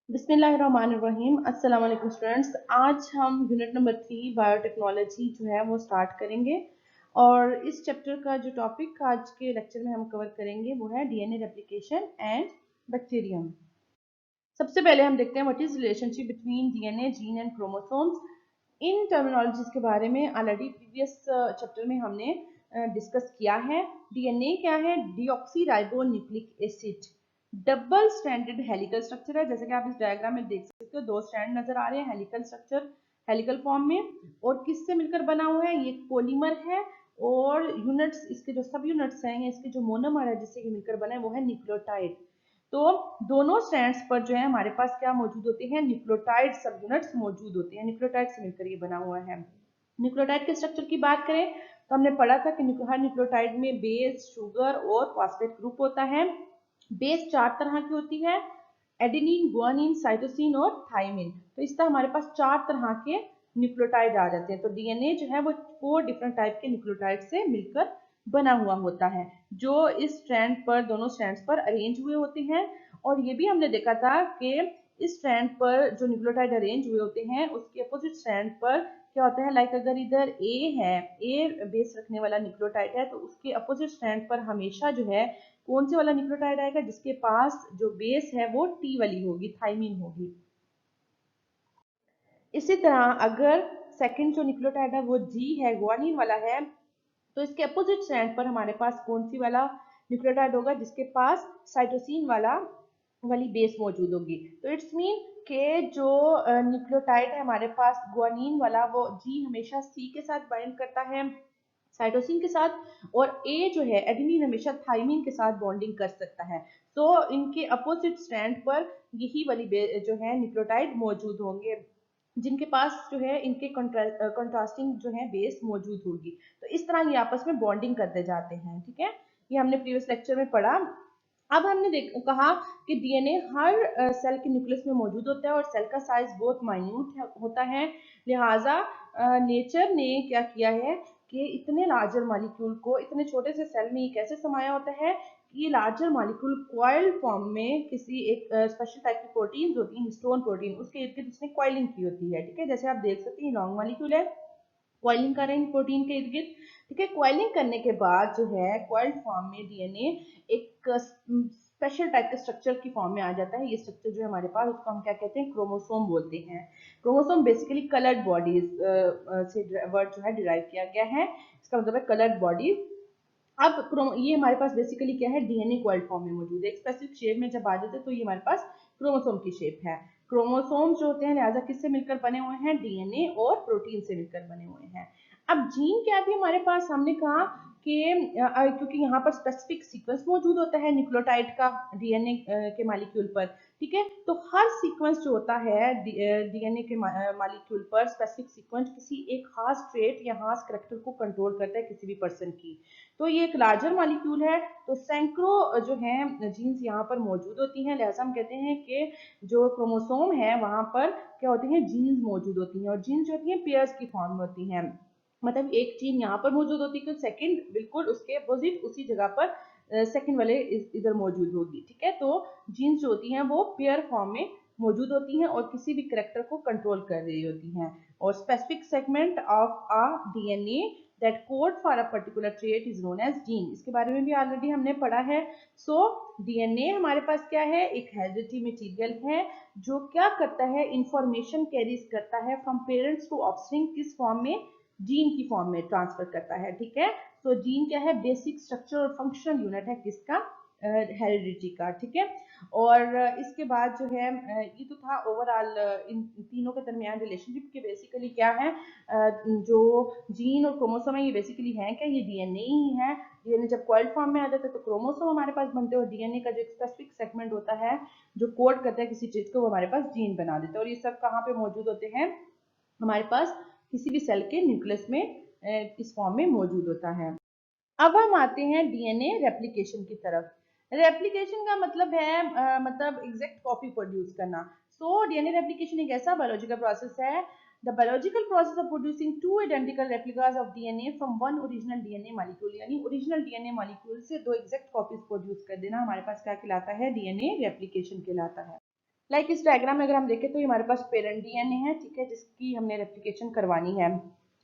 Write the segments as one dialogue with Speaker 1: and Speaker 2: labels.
Speaker 1: बिस्मिल्लाहिर्रहमानिर्रहीम। अस्सलाम वालेकुम स्टूडेंट्स। आज हम यूनिट नंबर 3 बायोटेक्नोलॉजी जो है वो स्टार्ट करेंगे और इस चैप्टर का जो टॉपिक आज के लेक्चर में हम कवर करेंगे वो है डीएनए रेप्लिकेशन एंड बैक्टीरियम। सबसे पहले हम देखते हैं what is relationship between DNA, gene and chromosomes. In terminologies के बारे में ऑलरेडी प्रीवियस चैप्टर में हमने डिस्कस किया है। डीएनए क्या है? Deoxy nucleic acid double stranded helical structure है। जैसे कि आप इस डायग्राम में देख सकते हो, दो स्ट्रैंड नजर आ रहे हैं हेलिकल स्ट्रक्चर, हेलिकल फॉर्म में। और किससे मिलकर बना हुआ है? ये पॉलीमर है और यूनिट्स, इसके जो सब यूनिट्स हैं, इसके जो मोनोमर है जिससे ये मिलकर बना है वो है न्यूक्लियोटाइड। तो दोनों स्ट्रैंड्स पर जो है हमारे पास क्या मौजूद होते हैं? न्यूक्लियोटाइड सब यूनिट्स मौजूद होते हैं। न्यूक्लियोटाइड से मिलकर ये बना हुआ है। न्यूक्लियोटाइड के स्ट्रक्चर की बात करें तो हमने पढ़ा था कि हर न्यूक्लियोटाइड में बेस, शुगर और फॉस्फेट ग्रुप होता है। बेस 4 तरह की होती है, एडेनिन, गुआनिन, साइटोसिन और थाइमिन। तो इस तरह हमारे पास 4 तरह के न्यूक्लियोटाइड आ जाते हैं। तो डीएनए जो है वो 4 डिफरेंट टाइप के न्यूक्लियोटाइड से मिलकर बना हुआ होता है, जो इस स्ट्रैंड पर, दोनों स्ट्रैंड्स पर अरेंज हुए होते हैं। और ये भी हमने देखा था कि इस स्ट्रैंड पर जो न्यूक्लियोटाइड अरेंज हुए होते हैं उसके अपोजिट स्ट्रैंड पर क्या होता है, लाइक अगर इधर ए है, ए बेस रखने वाला न्यूक्लियोटाइड है, तो उसके अपोजिट स्ट्रैंड पर हमेशा जो है कौन से वाला न्यूक्लियोटाइड आएगा? जिसके पास जो बेस है वो टी वाली होगी, थाइमिन होगी। इसी तरह अगर सेकंड जो न्यूक्लियोटाइड है वो जी है, गुआनिन वाला है, तो इसके अपोजिट स्ट्रैंड पर हमारे पास कौन सी वाला न्यूक्लियोटाइड होगा? जिसके पास साइटोसिन वाली बेस मौजूद होगी। तो इट्स मीन के जो न्यूक्लियोटाइड है हमारे पास गुआनिन वाला, वो जी हमेशा सी के साथ बाइंड करता है, साइटोसिन के साथ, और ए जो है एडेनिन हमेशा थाइमिन के साथ बॉन्डिंग कर सकता है। तो इनके अपोजिट स्ट्रैंड पर यही वाली जो है न्यूक्लियोटाइड मौजूद होंगे, जिनके पास जो है इनके कंट्रास्टिंग जो है बेस मौजूद होगी। तो इस तरह ये आपस में बॉन्डिंग करते जाते हैं। ठीक है, ये हमने प्रीवियस लेक्चर में पढ़ा। अब हमने कहा कि डीएनए हर सेल के न्यूक्लियस में मौजूद होता है और सेल का साइज बहुत माइन्यूट होता है। लिहाजा नेचर ने क्या किया है कि इतने लार्जर मॉलिक्यूल को इतने छोटे से सेल में ये कैसे समाया होता है कि ये लार्जर मॉलिक्यूल कॉइल्ड फॉर्म में किसी एक स्पेशल टाइप की प्रोटीन होती है, हिस्टोन प्रोटीन, उसके इर्द गिर्द उसने कॉइलिंग की होती है। ठीक है, जैसे आप देख सकते हैं लॉन्ग मॉलिक्यूल है, कॉइलिंग कर रहे हैं प्रोटीन के इर्द गिर्द। ठीक है, कॉइलिंग करने के बाद जो है कॉइल्ड फॉर्म में डीएनए एक स्पेशल टाइप के स्ट्रक्चर की फॉर्म में आ जाता है। ये स्ट्रक्चर जो है हमारे पास, उसको हम क्या कहते हैं? क्रोमोसोम बोलते हैं। क्रोमोसोम बेसिकली कलर्ड बॉडीज से वर्ड जो है डिराइव किया गया है। इसका मतलब है कलर्ड बॉडीज। अब ये हमारे पास बेसिकली क्या है? डीएनए कॉइल्ड फॉर्म में मौजूद है। एक स्पेसिफिक शेप में जब आ जाते हैं तो ये हमारे पास क्रोमोसोम की शेप है। क्रोमोसोम जो होते हैं लिहाजा किससे मिलकर बने हुए हैं? डीएनए और प्रोटीन से मिलकर बने हुए हैं। अब जीन क्या थी हमारे पास? हमने कहा कि क्योंकि यहाँ पर स्पेसिफिक सीक्वेंस मौजूद होता है न्यूक्लियोटाइड का डीएनए के मॉलिक्यूल पर। ठीक है, तो हर सीक्वेंस जो होता है डीएनए के मॉलिक्यूल पर, स्पेसिफिक सीक्वेंस किसी एक खास ट्रेट या खास करैक्टर को कंट्रोल करता है किसी भी पर्सन की। तो ये एक लार्जर मॉलिक्यूल है, तो सैकड़ों जो है जीन्स यहाँ पर मौजूद होती हैं। लिहाजा हम कहते हैं कि जो क्रोमोसोम है वहां पर क्या होती हैं? जीन्स मौजूद होती हैं। और जीन्स जो होती हैं पेयर्स की फॉर्म में होती हैं, मतलब एक जीन यहाँ पर मौजूद होती है तो सेकंड बिल्कुल उसके अपोजिट उसी जगह पर सेकंड वाले इधर मौजूद होगी। ठीक है, तो जीन्स जो होती हैं वो पेयर फॉर्म में मौजूद होती हैं और किसी भी करेक्टर को कंट्रोल कर रही होती हैं। और specific segment of a DNA that code for a particular trait is known as gene. इसके बारे में भी ऑलरेडी हमने पढ़ा है। सो डीएनए हमारे पास क्या है? एक हेरिडिटरी मटेरियल है जो क्या करता है? इंफॉर्मेशन कैरीज करता है फ्रॉम पेरेंट्स टू ऑफस्प्रिंग, किस फॉर्म में? जीन की फॉर्म में ट्रांसफर करता है। ठीक है, तो जीन क्या है? बेसिक स्ट्रक्चर और फंक्शनल यूनिट है किसका? हेरिडिटी का। ठीक है, और इसके बाद जो है ये तो था ओवरऑल इन तीनों के दरमियान रिलेशनशिप के बेसिकली क्या है। जो जीन और क्रोमोसोम है ये बेसिकली है क्या? ये डीएनए ही है। डीएनए जब कॉइल्ड फॉर्म में आ जाता है तो क्रोमोसोम हमारे पास बनते हैं और डीएनए का जो एक स्पेसिफिक सेगमेंट होता है जो कोड करता है किसी चीज को, वो हमारे पास जीन बना देता है। और ये सब कहाँ पे मौजूद होते हैं? हमारे पास किसी भी सेल के न्यूक्लियस में इस फॉर्म में मौजूद होता है। अब हम आते हैं डीएनए रेप्लिकेशन की तरफ। रेप्लिकेशन का मतलब है मतलब एग्जैक्ट कॉपी प्रोड्यूस करना। सो डीएनए रेप्लिकेशन एक ऐसा बायोलॉजिकल प्रोसेस है, the biological process of producing two identical replicas of DNA from one original DNA molecule. यानी ओरिजिनल डीएनए मॉलिक्यूल से दो एग्जैक्ट कॉपीज प्रोड्यूस कर देना हमारे पास क्या कहलाता है? डीएनए रेप्लिकेशन कहलाता है। लाइक इस डायग्राम में अगर हम देखें तो ये हमारे पास पेरेंट डीएनए है, ठीक है, जिसकी हमने रेप्लिकेशन करवानी है।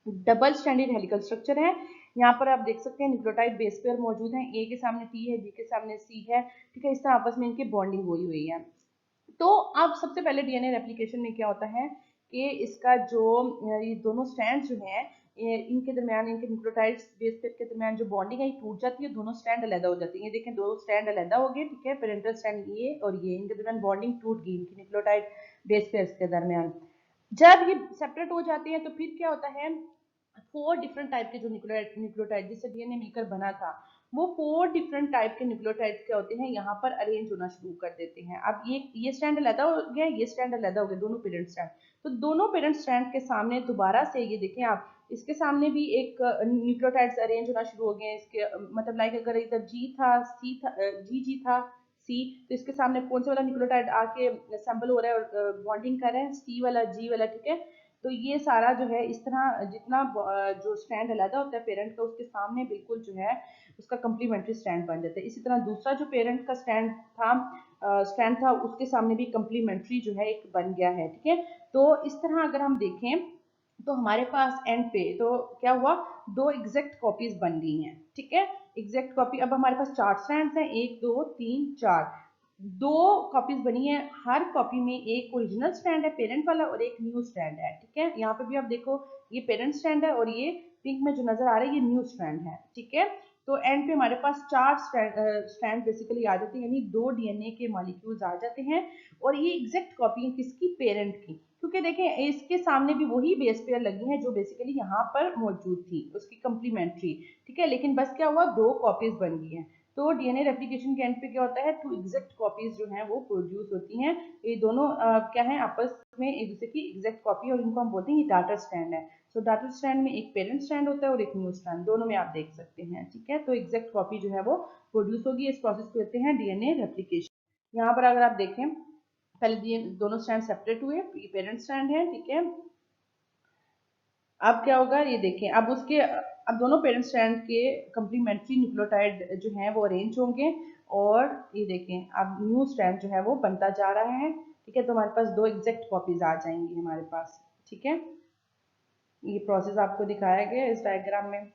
Speaker 1: डबल स्ट्रैंडेड हेलिकल स्ट्रक्चर है। यहाँ पर आप देख सकते हैं न्यूक्लियोटाइड बेस पेयर मौजूद है, ए के सामने टी है, बी के सामने सी है, ठीक है, इस तरह आपस में इनकी बॉन्डिंग हुई है। तो अब सबसे पहले डीएनए रेप्लिकेशन में क्या होता है कि इसका जो ये दोनों स्ट्रैंड जो हैं इनके दरमियान, इनके न्यूक्लियोटाइड्स बेस पेयर के दरमियान जो बॉन्डिंग है ये टूट जाती है, दोनों स्ट्रैंड अलग हो जाती है। ये देखें, दो स्ट्रैंड अलग हो गए, ठीक है, पेरेंटल स्ट्रैंड ये और ये, इनके दरमियान बॉन्डिंग टूट गई इनकी न्यूक्लियोटाइड बेस पेयर के दरमियान। जब ये सेपरेट हो जाते हैं तो फिर क्या होता है, 4 डिफरेंट टाइप के जो न्यूक्लियोटाइड जिससे डीएनए मिलकर बना था, वो 4 डिफरेंट टाइप के न्यूक्लियोटाइड्स क्या होते हैं, यहाँ पर अरेंज होना शुरू कर देते हैं। अब ये स्ट्रैंड अलग हो गया, ये स्ट्रैंड अलग हो गया, दोनों पेरेंट स्ट्रैंड। तो दोनों पेरेंट स्ट्रैंड के सामने दोबारा से ये देखें आप, इसके सामने भी एक न्यूक्लियोटाइड्स अरेंज होना शुरू हो गए हैं। इसके मतलब लाइक अगर इधर जी था, सी था, जी था, सी, तो इसके सामने कौन सा वाला न्यूक्लियोटाइड आके असेंबल हो रहा है और बॉन्डिंग कर रहा है, सी वाला, जी वाला, ठीक है। तो ये सारा जो है इस तरह जितना जो स्ट्रैंड अलग होता है पेरेंट का, उसके सामने बिल्कुल जो है उसका कंप्लीमेंट्री स्ट्रैंड बन जाता है। इसी तरह दूसरा जो पेरेंट का स्ट्रैंड था उसके सामने भी कंप्लीमेंट्री जो है एक बन गया है, ठीक है। तो इस तरह अगर हम देखें तो हमारे पास एंड पे तो क्या हुआ, 2 एग्जैक्ट कॉपीज बन गई हैं, ठीक है, एग्जैक्ट कॉपी। अब हमारे पास 4 स्ट्रैंड्स हैं, 1 2 3 4, 2 कॉपीज बनी है, हर कॉपी में एक ओरिजिनल स्ट्रैंड है पेरेंट वाला और एक न्यू स्ट्रैंड है, ठीक है। यहाँ पे भी आप देखो, ये पेरेंट स्ट्रैंड है और ये पिंक में जो नजर आ रहा है ये न्यू स्ट्रैंड है, ठीक है। तो एंड पे हमारे पास 4 स्ट्रैंड बेसिकली आ जाते हैं, यानी 2 डीएनए के मॉलिक्यूल्स आ जाते हैं। और ये एग्जैक्ट कॉपी है किसकी, पेरेंट की, क्योंकि देखें इसके सामने भी वही बेस पेयर लगी है जो बेसिकली यहाँ पर मौजूद थी, उसकी कंप्लीमेंट्री, ठीक है। लेकिन बस क्या हुआ, 2 कॉपीज बन गई हैं। तो डीएनए रेप्लिकेशन के एंड पे क्या होता है, 2 एग्जैक्ट कॉपीज जो हैं वो प्रोड्यूस होती हैं। ये दोनों क्या है, आपस में एक दूसरे की एग्जैक्ट कॉपी, और इनको हम बोलते हैं ये डाटर स्ट्रैंड है। तो डाटर स्ट्रैंड में एक पेरेंट स्ट्रैंड होता है और एक न्यू स्ट्रैंड, दोनों में आप देख सकते हैं, ठीक है। तो एग्जैक्ट कॉपी जो है वो प्रोड्यूस होगी, इस प्रोसेस को कहते हैं डीएनए रेप्लिकेशन। यहाँ पर अगर आप देखें, पहले दोनों स्ट्रैंड सेपरेट हुए, ये पेरेंट स्ट्रैंड है, ठीक है। अब क्या होगा, ये देखें, अब दोनों पेरेंट स्ट्रैंड के कंप्लीमेंट्री न्यूक्लियोटाइड जो हैं वो अरेंज होंगे, और ये देखें अब न्यू स्ट्रैंड जो है वो बनता जा रहा है, ठीक है। तो हमारे पास 2 एग्जैक्ट कॉपीज आ जाएंगी हमारे पास, ठीक है। ये प्रोसेस आपको दिखाया गया है इस डायग्राम में।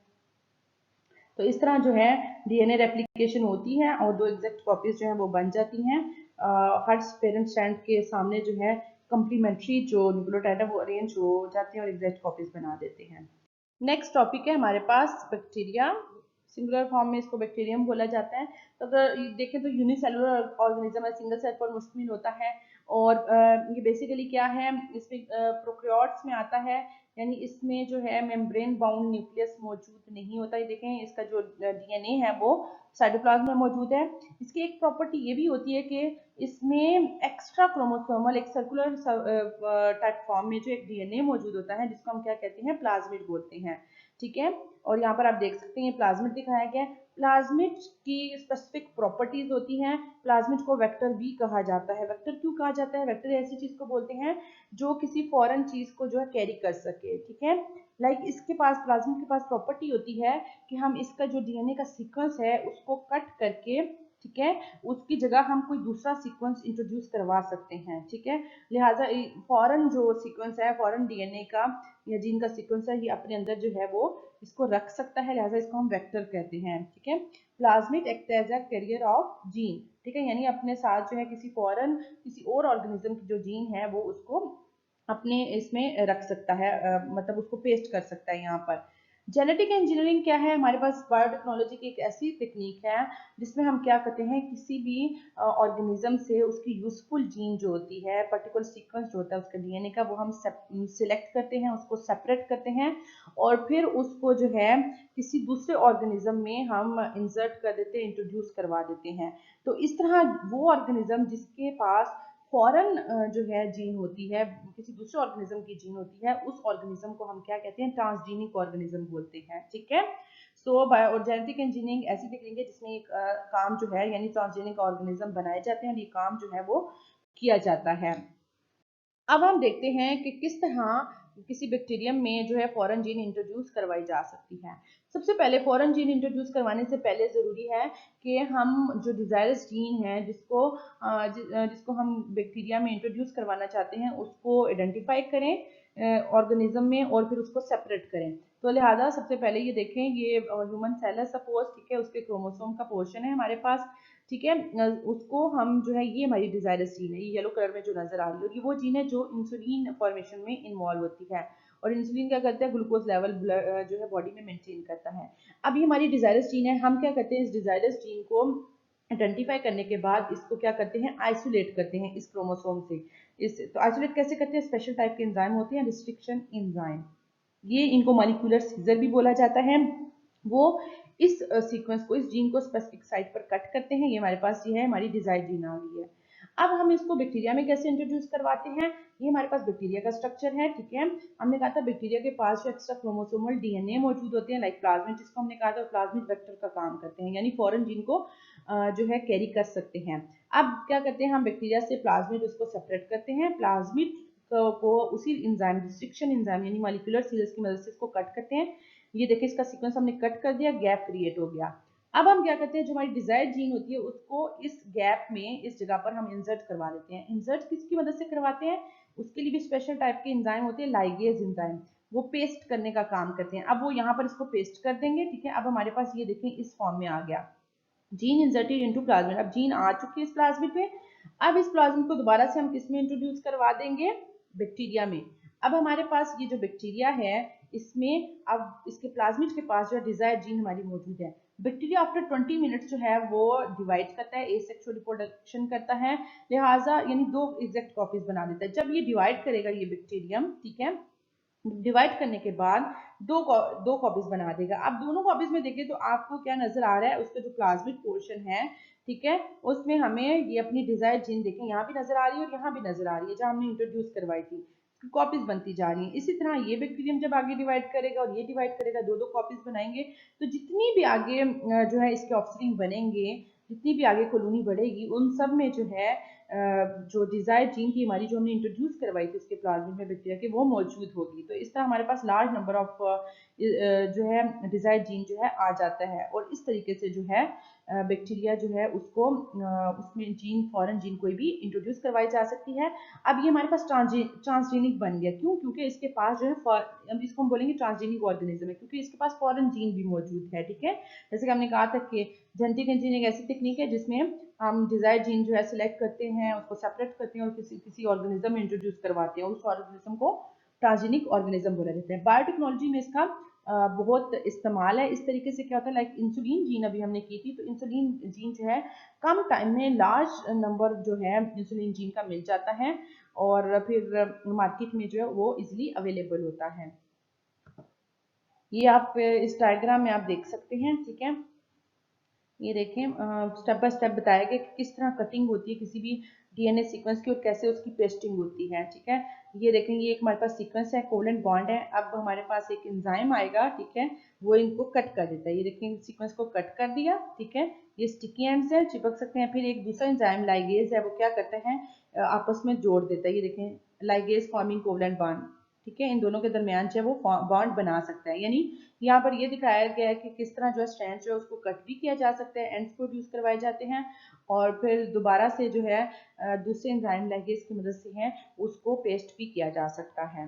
Speaker 1: तो इस तरह जो है डीएनए रेप्लिकेशन होती है और 2 एग्जैक्ट कॉपीज जो है वो बन जाती हैं। हर पेरेंट स्ट्रैंड के सामने जो है कंप्लीमेंट्री जो न्यूक्लियोटाइड है वो अरेंज हो जाते हैं और एग्जैक्ट कॉपीज बना देते हैं। नेक्स्ट टॉपिक है हमारे पास बैक्टीरिया, सिंगुलर फॉर्म में इसको बैक्टीरियम बोला जाता है। तो अगर देखें तो यूनिसेलुलर ऑर्गेनिज्म है, सिंगल सेल पर मुश्तमिल होता है, और ये बेसिकली क्या है, इसमें प्रोकैरियोट्स में आता है, यानी इसमें जो है मेम्ब्रेन बाउंड न्यूक्लियस मौजूद नहीं होता। ये देखें, इसका जो डीएनए है वो साइटोप्लाज्म में मौजूद है। इसकी एक प्रॉपर्टी ये भी होती है कि इसमें एक्स्ट्रा क्रोमोसोमल एक सर्कुलर टाइप फॉर्म में जो एक डीएनए मौजूद होता है, जिसको हम क्या कहते हैं, प्लाज्मिड बोलते हैं, ठीक है। और यहाँ पर आप देख सकते हैं प्लाज्मिड दिखाया गया है। प्लाज्मिड की स्पेसिफिक प्रॉपर्टीज होती हैं। प्लाज्मिड को वेक्टर भी कहा जाता है। वेक्टर क्यों कहा जाता है, वेक्टर ऐसी चीज को बोलते हैं जो किसी फॉरेन चीज को जो है कैरी कर सके, ठीक है। लाइक इसके पास, प्लाज्मिड के पास प्रॉपर्टी होती है कि हम इसका जो डीएनए का सीक्वेंस है उसको कट करके, ठीक है, उसकी जगह हम कोई दूसरा सीक्वेंस इंट्रोड्यूस करवा सकते हैं, ठीक है। लिहाजा फॉरेन जो सीक्वेंस है, फॉरेन डीएनए का या जीन का सीक्वेंस है, ये अपने अंदर जो है वो इसको रख सकता है, लिहाजा इसको हम वेक्टर कहते हैं, ठीक है। Plasmid act as a carrier of gene, ठीक है, यानी अपने साथ जो है किसी और ऑर्गेनिज्म की जो जीन है वो उसको अपने इसमें रख सकता है, मतलब उसको पेस्ट कर सकता है। यहाँ पर जेनेटिक इंजीनियरिंग क्या है, हमारे पास बायोटेक्नोलॉजी की एक ऐसी तकनीक है जिसमें हम क्या करते हैं, किसी भी ऑर्गेनिज्म से उसकी यूजफुल जीन जो होती है, पर्टिकुलर सीक्वेंस जो होता है उसका डीएनए का, वो हम सिलेक्ट करते हैं, उसको सेपरेट करते हैं, और फिर उसको जो है किसी दूसरे ऑर्गेनिज्म में हम इंसर्ट कर देते हैं, इंट्रोड्यूस करवा देते हैं। तो इस तरह वो ऑर्गेनिज्म जिसके पास फॉरेन जो है जीन होती है, किसी दूसरे ऑर्गेनिज्म की जीन होती है, उस ऑर्गेनिज्म को हम क्या कहते हैं, ट्रांसजीनिक ऑर्गेनिज्म बोलते हैं, ठीक है। सो बायो जेनेटिक इंजीनियरिंग ऐसी तकनीक है जिसमें एक काम जो है, यानी ट्रांसजेनिक ऑर्गेनिज्म बनाए जाते हैं और ये काम जो है वो किया जाता है। अब हम देखते हैं कि किस तरह किसी बैक्टीरियम में जो है फॉरेन जीन इंट्रोड्यूस करवाई जा सकती है। सबसे पहले फॉरेन जीन इंट्रोड्यूस करवाने से पहले ज़रूरी है कि हम जो डिजायरस जीन है जिसको हम बैक्टीरिया में इंट्रोड्यूस करवाना चाहते हैं उसको आइडेंटिफाई करें ऑर्गेनिज्म में और फिर उसको सेपरेट करें। तो लिहाजा सबसे पहले ये देखें, ये ह्यूमन सेल है सपोज, ठीक है, उसके क्रोमोसोम का पोर्शन है हमारे पास, ठीक है। उसको हम जो है, ये हमारी डिजायरस जीन है, ये येलो कलर में जो नजर आ रही होगी वो जीन है जो इंसुलिन फॉर्मेशन में इन्वॉल्व होती है। और इंसुलिन क्या करता है, ग्लूकोज लेवल जो है बॉडी में मेंटेन करता है। अब ये हमारी डिजायरस जीन है, हम क्या करते हैं इस डिजायरस जीन को आइडेंटिफाई करने के बाद इसको क्या करते हैं, आइसोलेट करते हैं इस क्रोमोसोम से। इस तो आइसोलेट कैसे करते हैं, स्पेशल टाइप के एंजाइम होते हैं, रिस्ट्रिक्शन एंजाइम, ये इनको मॉलिक्यूलर सीजर भी बोला जाता है। वो इस सीक्वेंस को, इस जीन को स्पेसिफिक साइट पर कट करते हैं। ये हमारे पास ये है, हमारी डिजायर्ड जीन आ गई है। अब हम इसको बैक्टीरिया में कैसे इंट्रोड्यूस करवाते हैं, ये हमारे पास बैक्टीरिया का स्ट्रक्चर है, ठीक है। हमने कहा था बैक्टीरिया के पास जो एक्स्ट्रा क्रोमोसोमल डीएनए मौजूद होते हैं, लाइक प्लाज्मिड, जिसको हमने कहा था प्लाज्मिड वेक्टर का काम करते हैं, यानी फॉरेन जीन को जो है कैरी कर सकते हैं। अब क्या करते हैं हम, बैक्टीरिया से प्लाज्मिड उसको सेपरेट करते हैं, प्लाज्मिड को उसी इंजाइम, रिस्ट्रिक्शन इंजाइम यानी मॉलिक्यूलर सीजर्स की मदद से इसको कट करते हैं। ये देखिए इसका सीक्वेंस हमने कट कर दिया, गैप क्रिएट हो गया। अब हम क्या करते हैं, जो हमारी डिजायर्ड जीन होती है उसको इस गैप में, इस जगह पर हम इंसर्ट करवा देते हैं। इंसर्ट किसकी मदद से करवाते हैं, उसके लिए भी स्पेशल टाइप के एंजाइम होते हैं, लाइगेज एंजाइम, वो पेस्ट करने का काम करते हैं। अब वो यहाँ पर इसको पेस्ट कर देंगे, ठीक है। अब हमारे पास ये देखें इस फॉर्म में आ गया, जीन इंसर्टेड इनटू प्लाज्मिड। अब जीन आ चुकी है इस प्लाज्मिड में। अब इस प्लाज्मिड को दोबारा से हम किस में इंट्रोड्यूस करवा देंगे, बैक्टीरिया में। अब हमारे पास ये जो बैक्टीरिया है, इसमें अब इसके प्लाज्मिड के पास जो डिजायर्ड जीन हमारी मौजूद है। बैक्टीरिया आफ्टर 20 मिनट्स जो है वो डिवाइड करता है, एसेक्सुअल रिप्रोडक्शन करता है, लिहाजा यानी 2 एग्जैक्ट कॉपीज बना देता है। जब ये डिवाइड करेगा ये बैक्टीरियम, ठीक है, डिवाइड करने के बाद दो कॉपीज बना देगा। अब दोनों कॉपीज में देखिए तो आपको क्या नजर आ रहा है, उसका जो प्लाज्मिड पोर्शन है, ठीक है, उसमें हमें ये अपनी डिजायर्ड जीन देखें यहाँ भी नजर आ रही है और यहाँ भी नजर आ रही है, जहाँ हमने इंट्रोड्यूस करवाई थी, कॉपीज बनती जा रही है। इसी तरह ये बैक्टीरियम जब आगे डिवाइड करेगा और ये डिवाइड करेगा, दो कॉपीज बनाएंगे, तो जितनी भी आगे जो है इसके ऑफस्प्रिंग बनेंगे, जितनी भी आगे कॉलोनी बढ़ेगी, उन सब में जो है जो डिजायर्ड जीन की हमारी जो हमने इंट्रोड्यूस करवाई थी उसके प्लाज्मिड में बैक्टीरिया के, वो मौजूद होगी। तो इस तरह हमारे पास लार्ज नंबर ऑफ जो है डिजायर्ड जीन जो है आ जाता है, और इस तरीके से जो है बैक्टीरिया जो है उसको उसमें जीन, फॉरेन जीन कोई भी इंट्रोड्यूस करवाई जा सकती है। अब ये हमारे पास ट्रांसजेनिक बन गया, क्यों, क्योंकि इसके पास जो है, अब इसको हम बोलेंगे ट्रांसजेनिक ऑर्गेनिज्म है, क्योंकि इसके पास फॉरेन जीन भी मौजूद है, ठीक है। जैसे कि हमने कहा था कि जेनेटिक इंजीनियरिंग एक ऐसी टेक्निक है जिसमें हम डिजायर्ड जीन जो है सिलेक्ट करते हैं, उसको सेपरेट करते हैं और किसी ऑर्गेनिज्म में इंट्रोड्यूस करवाते हैं, उस ऑर्गेनिज्म को ट्रांसजेनिक ऑर्गेनिज्म बोला जाता है। बायोटेक्नोलॉजी में इसका बहुत इस्तेमाल है। इस तरीके से क्या होता है, लाइक इंसुलिन जीन अभी हमने की थी, तो इंसुलिन जीन जो है कम टाइम में लार्ज नंबर जो है इंसुलिन जीन का मिल जाता है, और फिर मार्केट में जो है वो इजिली अवेलेबल होता है। ये आप इस डायग्राम में आप देख सकते हैं, ठीक है। ये देखें स्टेप बाय स्टेप बताया गया कि किस तरह कटिंग होती है किसी भी डीएनए सीक्वेंस की और कैसे उसकी पेस्टिंग होती है, ठीक है। ये देखें, ये एक हमारे पास सीक्वेंस है, कोवेलेंट बॉन्ड है। अब हमारे पास एक एंजाइम आएगा, ठीक है, वो इनको कट कर देता है। ये देखें सीक्वेंस को कट कर दिया, ठीक है। ये स्टिकी एंड्स है, चिपक सकते हैं। फिर एक दूसरा एंजाइम लाइगेज है, वो क्या करता है, आपस में जोड़ देता है। ये देखें लाइगेज फॉर्मिंग कोवेलेंट बॉन्ड, ठीक है, इन दोनों के दरमियान जो है वो बॉन्ड बना सकता है। यानी यहाँ पर ये दिखाया गया है कि किस तरह जो है स्ट्रैंड जो है उसको कट भी किया जा सकता है, एंड्स प्रोड्यूस करवाए जाते हैं, और फिर दोबारा से जो है दूसरे एंजाइम लाइगेज की मदद से है उसको पेस्ट भी किया जा सकता है।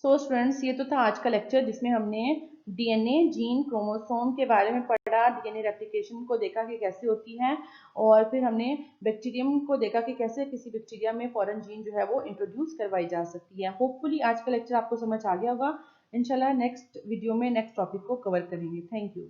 Speaker 1: सो स्टूडेंट्स, ये तो था आज का लेक्चर जिसमें हमने डीएनए, जीन, क्रोमोसोम के बारे में पढ़ा, डीएनए रेप्लिकेशन को देखा कि कैसे होती है, और फिर हमने बैक्टीरियम को देखा कि कैसे किसी बैक्टीरिया में फॉरेन जीन जो है वो इंट्रोड्यूस करवाई जा सकती है। होपफुली आज का लेक्चर आपको समझ आ गया होगा। इंशाल्लाह नेक्स्ट वीडियो में नेक्स्ट टॉपिक को कवर करेंगे। Thank you.